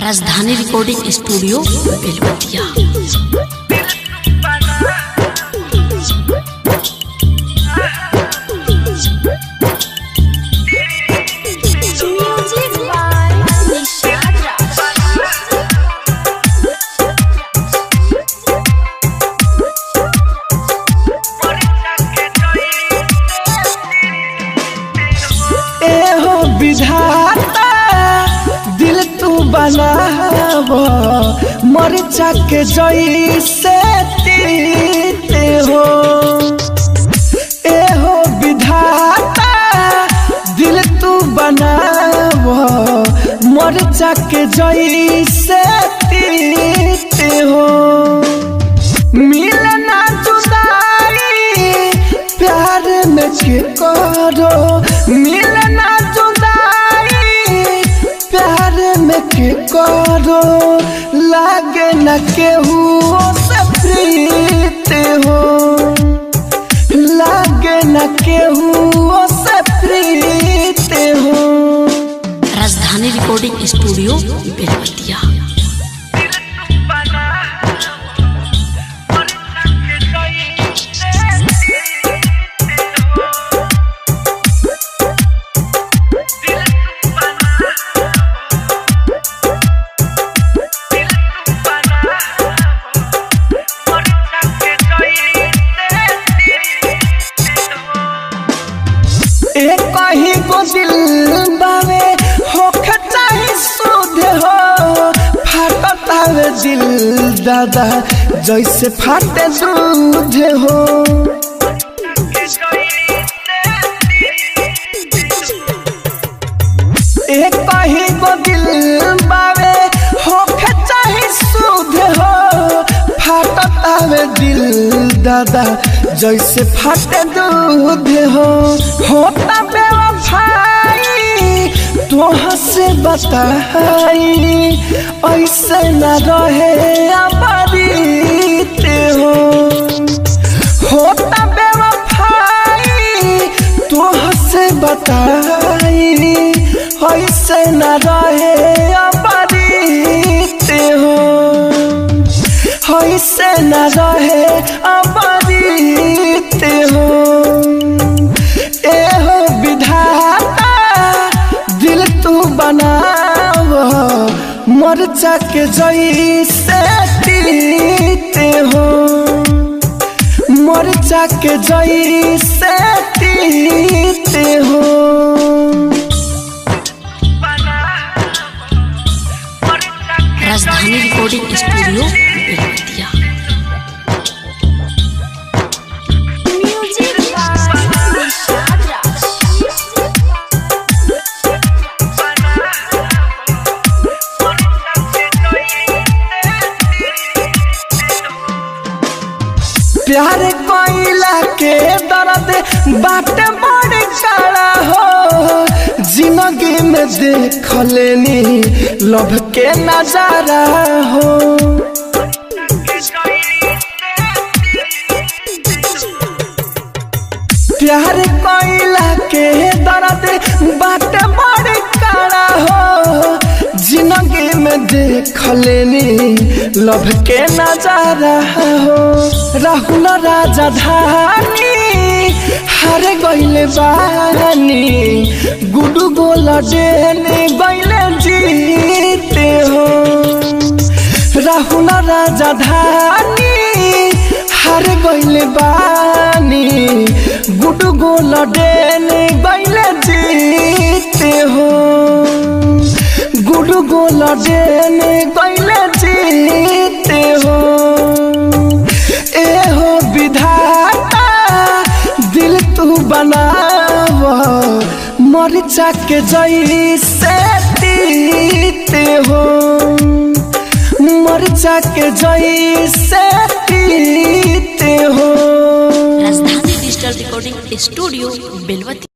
राजधानी recording studio Belwatia. विधाता दिल तू बनाव मरचा के जैसे तीते हो। ए हो विधाता दिल तू बनाव मरचा के जैसे तीते हो। मिलना जुदाई प्यार में के करो, मिलना के करो लागे न केहू से प्रीत हो, लागे न केहू से प्रीत हो। राजधानी रिकॉर्डिंग स्टूडियो बेलवतिया। कहीं को दिल बावे होख चाहे सुध हो, फाटता है दिल दादा जैसे फाटे दूध हो। एक कहीं को दिल बावे होख चाहे सुध हो, फाटता है दिल दादा जैसे फाटे दूध हो। होता बेवफाई तोह से बताई ऐसे न रहे अमृत हो। होता बेवफाई तोह से बताई ऐसे न रहे अमृत हो, ऐसे न रहे अमृत हो। ए हो विधाता दिल तू बनाव मरचा के जैसे तीते हो, मरचा के जैसे तीते हो। राजधानी रिकॉर्डिंग स्टूडियो बेलवतिया। प्यार कोइला के दर्द बाट बड़ काला हो, जिंदगी में देख लेनी लव के नजारा हो। प्यार कोइला के दर्द बाट बड़ काला हो, जिंदगी में देख लेनी लव के नजारा हो। राहुल राजधानी हार गइले बानी गुडू गोल देने गइले जीते हो। राहुल राजधानी हार गइले बानी गुडू गोल देने गइले जीते हो, गुडू गोल देने गइले जीते हो। ए हो विधाता दिल तू बनाव मरचा के जैसे तीते हो, मरचा के जैसे तीते हो। राजधानी डिजिटल रिकॉर्डिंग स्टूडियो बेलवतिया।